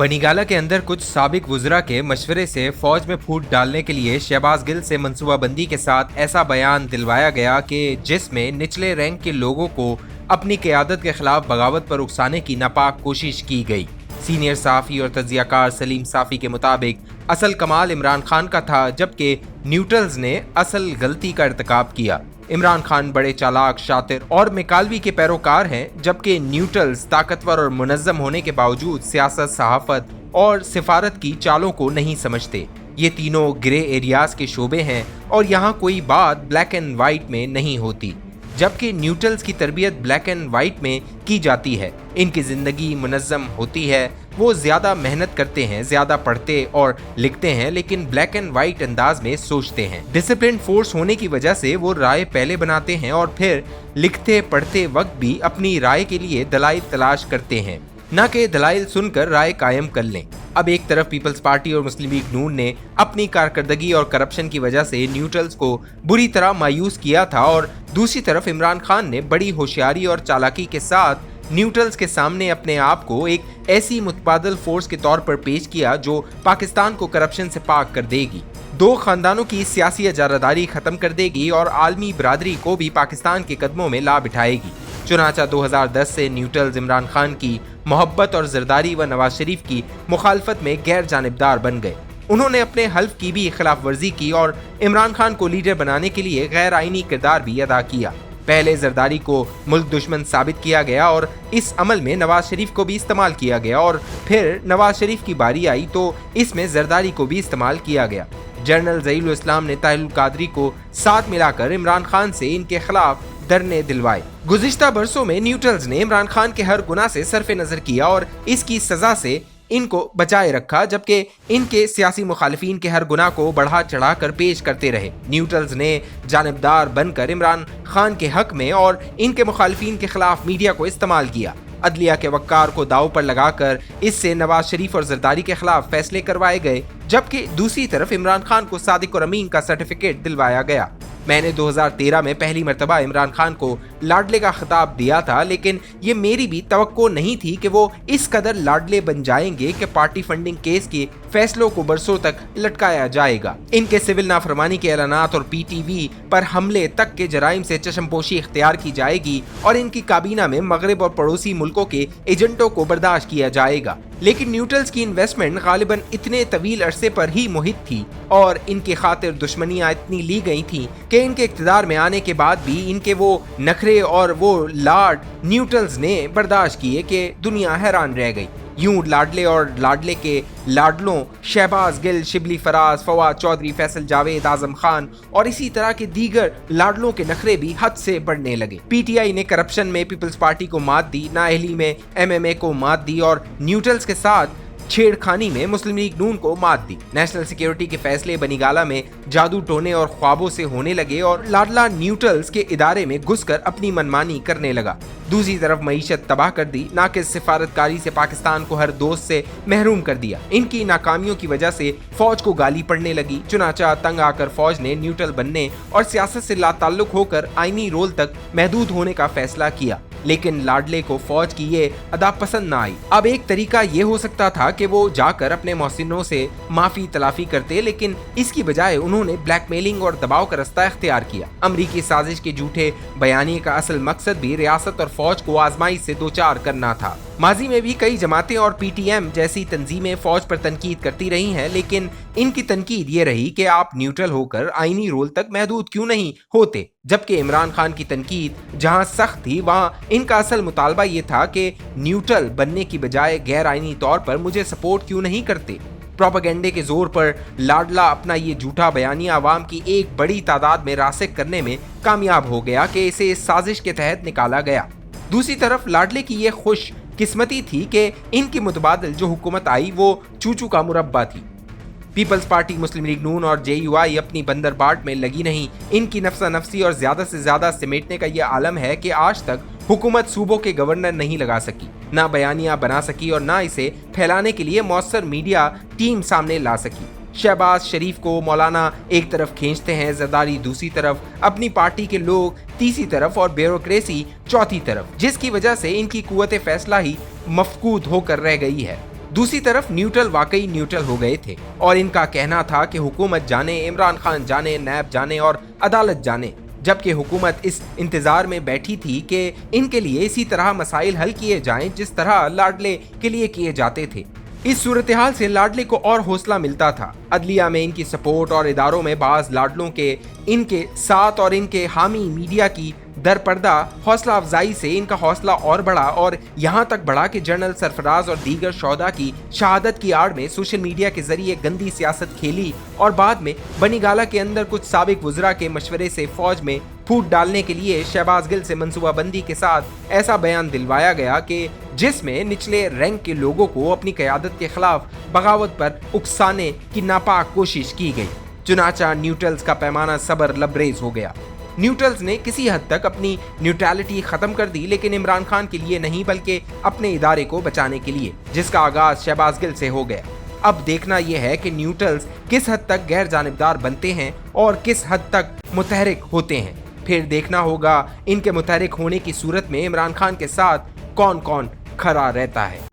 बनीगाला के अंदर कुछ साबिक वुज़रा के मशवरे से फौज में फूट डालने के लिए शहबाज गिल से मंसूबाबंदी के साथ ऐसा बयान दिलवाया गया कि जिसमें निचले रैंक के लोगों को अपनी क़यादत के खिलाफ बगावत पर उकसाने की नापाक कोशिश की गई। सीनियर सहाफ़ी और तज्ज़ियाकार सलीम साफ़ी के मुताबिक असल कमाल इमरान खान का था, जबकि न्यूट्रल्स ने असल गलती का इर्तिकाब किया। इमरान खान बड़े चालाक, शातिर और मैकालवी के पैरोकार हैं, जबकि न्यूट्रल्स ताकतवर और मुनज़्ज़म होने के बावजूद सियासत, सहाफ़त और सिफारत की चालों को नहीं समझते। ये तीनों ग्रे एरियाज के शोबे हैं और यहाँ कोई बात ब्लैक एंड वाइट में नहीं होती, जबकि न्यूट्रल्स की तरबियत ब्लैक एंड वाइट में की जाती है। इनकी ज़िंदगी मुनज़्ज़म होती है, वो ज़्यादा मेहनत करते हैं, ज़्यादा पढ़ते और लिखते हैं, लेकिन ब्लैक एंड वाइट अंदाज में सोचते हैं। डिसिप्लिन फोर्स होने की वजह से वो राय पहले बनाते हैं और फिर लिखते पढ़ते वक्त भी अपनी राय के लिए दलाइल तलाश करते हैं, न कि दलाइल सुनकर राय कायम कर लें। अब एक तरफ पीपल्स पार्टी और मुस्लिम लीग नून ने अपनी कारकर्दगी और करप्शन की वजह से न्यूट्रल्स को बुरी तरह मायूस किया था, और दूसरी तरफ इमरान खान ने बड़ी होशियारी और चालाकी के साथ न्यूट्रल्स के सामने अपने आप को एक ऐसी मुतबादल फोर्स के तौर पर पेश किया जो पाकिस्तान को करप्शन से पाक कर देगी, दो खानदानों की सियासी अजारादारी खत्म कर देगी और आलमी बरादरी को भी पाकिस्तान के कदमों में ला बिठाएगी। चुनाचा 2010 से न्यूट्रल्स इमरान खान की मोहब्बत और जरदारी व नवाज शरीफ की मुखालफत में गैर जानिबदार बन गए। उन्होंने अपने हल्फ की भी खिलाफ वर्जी की और इमरान खान को लीडर बनाने के लिए गैर आईनी किरदार भी अदा किया। पहले जरदारी को मुल्क दुश्मन साबित किया गया और इस अमल में नवाज शरीफ को भी इस्तेमाल किया गया, और फिर नवाज शरीफ की बारी आई तो इसमें जरदारी को भी इस्तेमाल किया गया। जनरल ज़हीरुल इस्लाम ने ताहिरुल कादरी को साथ मिलाकर इमरान खान से इनके खिलाफ धरने दिलवाए। गुज़िश्ता बरसों में न्यूट्रल्स ने इमरान खान के हर गुनाह से सरफे नजर किया और इसकी सजा से इनको बचाए रखा, जबकि इनके सियासी मुखालिफिन के हर गुनाह को बढ़ा चढ़ा कर पेश करते रहे। न्यूट्रल्स ने जानिबदार बनकर इमरान खान के हक में और इनके मुखालिफिन के खिलाफ मीडिया को इस्तेमाल किया। अदलिया के वक्कार को दाव पर लगाकर इससे नवाज शरीफ और जरदारी के खिलाफ फैसले करवाए गए, जबकि दूसरी तरफ इमरान खान को सादिक और अमीन का सर्टिफिकेट दिलवाया गया। मैंने 2013 में पहली मर्तबा इमरान खान को लाडले का खिताब दिया था, लेकिन ये मेरी भी तवक्को नहीं थी कि वो इस कदर लाडले बन जाएंगे कि पार्टी फंडिंग केस के फैसलों को बरसों तक लटकाया जाएगा। इनके सिविल नाफरमानी के ऐलानात और PTV पर हमले तक के जराइम से चशमपोशी इख्तियार की जाएगी और इनकी काबीना में मगरब और पड़ोसी मुल्कों के एजेंटों को बर्दाश्त किया जाएगा। लेकिन न्यूट्रल्स की इन्वेस्टमेंट गालिबन इतने तवील अरसे पर ही मुहित थी और इनकी खातिर दुश्मनियां इतनी ली गई थी कि इनके इख्तिदार में आने के बाद भी इनके वो नखरे और वो लाड न्यूट्रल्स ने बर्दाश्त किए कि दुनिया हैरान रह गई। यूं लाडले और लाडले के लाडलों शहबाज गिल, शिबली फराज, फवाद चौधरी, फैसल जावेद, आजम खान और इसी तरह के दीगर लाडलों के नखरे भी हद से बढ़ने लगे। PTI ने करप्शन में पीपल्स पार्टी को मात दी, नाअहली में MMA को मात दी और न्यूट्रल्स के साथ छेड़खानी में मुस्लिम लीग नून को मात दी। नेशनल सिक्योरिटी के फैसले बनीगाला में जादू टोने और ख्वाबों से होने लगे और लाडला न्यूट्रल्स के इदारे में घुसकर अपनी मनमानी करने लगा। दूसरी तरफ मईशत तबाह कर दी, नाकिस सिफारतकारी से पाकिस्तान को हर दोस्त से महरूम कर दिया। इनकी नाकामियों की वजह से फौज को गाली पड़ने लगी। चुनाचा तंग आकर फौज ने न्यूट्रल बनने और सियासत से लाताल्लुक होकर आईनी रोल तक महदूद होने का फैसला किया, लेकिन लाडले को फौज की ये अदा पसंद न आई। अब एक तरीका ये हो सकता था कि वो जाकर अपने मोहसिनों से माफी तलाफी करते, लेकिन इसकी बजाय उन्होंने ब्लैकमेलिंग और दबाव का रास्ता इख्तियार किया। अमरीकी साजिश के झूठे बयानी का असल मकसद भी रियासत और फौज को आजमाइश से दो चार करना था। माजी में भी कई जमातें और PTM जैसी तंजीमें फौज पर तनकीद करती रही हैं, लेकिन इनकी तनकीद ये रही कि आप न्यूट्रल होकर आईनी रोल तक महदूद क्यों नहीं होते। जबकि इमरान खान की तनकीद जहां सख्त थी, वहां इनका असल मुतालबा ये था कि न्यूट्रल बनने की बजाय गैर आईनी तौर पर मुझे सपोर्ट क्यों नहीं करते। प्रोपेगेंडे के जोर पर लाडला अपना ये झूठा बयानिया आवाम की एक बड़ी तादाद में रासिक करने में कामयाब हो गया कि इसे इस साजिश के तहत निकाला गया। दूसरी तरफ लाडले की ये खुश किस्मती थी कि इनकी मुतबादल जो हुकूमत आई वो चूचू का मुरब्बा थी। पीपल्स पार्टी, मुस्लिम लीग नून और JUI अपनी बंदर बाट में लगी नहीं। इनकी नफसा नफसी और ज्यादा से ज्यादा समेटने का यह आलम है कि आज तक हुकूमत सूबों के गवर्नर नहीं लगा सकी, ना बयानिया बना सकी और ना इसे फैलाने के लिए मौसर मीडिया टीम सामने ला सकी। शहबाज शरीफ को मौलाना एक तरफ खींचते हैं, जरदारी दूसरी तरफ, अपनी पार्टी के लोग तीसरी तरफ और ब्यूरोक्रेसी चौथी तरफ, जिसकी वजह से इनकी कुव्वत फैसला ही मफकूद होकर रह गई है। दूसरी तरफ न्यूट्रल वाकई न्यूट्रल हो गए थे और इनका कहना था कि हुकूमत जाने, इमरान खान जाने, नैब जाने और अदालत जाने, जबकि हुकूमत इस इंतजार में बैठी थी कि इनके लिए इसी तरह मसाइल हल किए जाएं जिस तरह लाडले के लिए किए जाते थे। इस सूरत-ए-हाल से लाडले को और हौसला मिलता था। अदलिया में इनकी सपोर्ट और इदारों में बाज लाडलों के इनके साथ और इनके हामी मीडिया की दरपर्दा हौसला अफजाई से इनका हौसला और बढ़ा और यहाँ तक बढ़ा कि जनरल सरफराज और दीगर शोहदा की शहादत की आड़ में सोशल मीडिया के जरिए गंदी सियासत खेली और बाद में बनीगाला के अंदर कुछ साबिक वुज़रा के मशवरे से फौज में फूट डालने के लिए शहबाज गिल से मंसूबाबंदी के साथ ऐसा बयान दिलवाया गया कि जिसमें निचले रैंक के लोगों को अपनी क़यादत के खिलाफ बगावत पर उकसाने की नापाक कोशिश की गई। चुनाचा न्यूट्रल्स का पैमाना सबर लबरेज हो गया। न्यूट्रल्स ने किसी हद तक अपनी न्यूट्रलिटी खत्म कर दी, लेकिन इमरान खान के लिए नहीं बल्कि अपने इदारे को बचाने के लिए, जिसका आगाज शहबाज गिल से हो गया। अब देखना यह है कि न्यूट्रल्स किस हद तक गैर जानिबदार बनते हैं और किस हद तक मुतहरिक होते हैं। फिर देखना होगा इनके मुतहरिक होने की सूरत में इमरान खान के साथ कौन कौन खड़ा रहता है।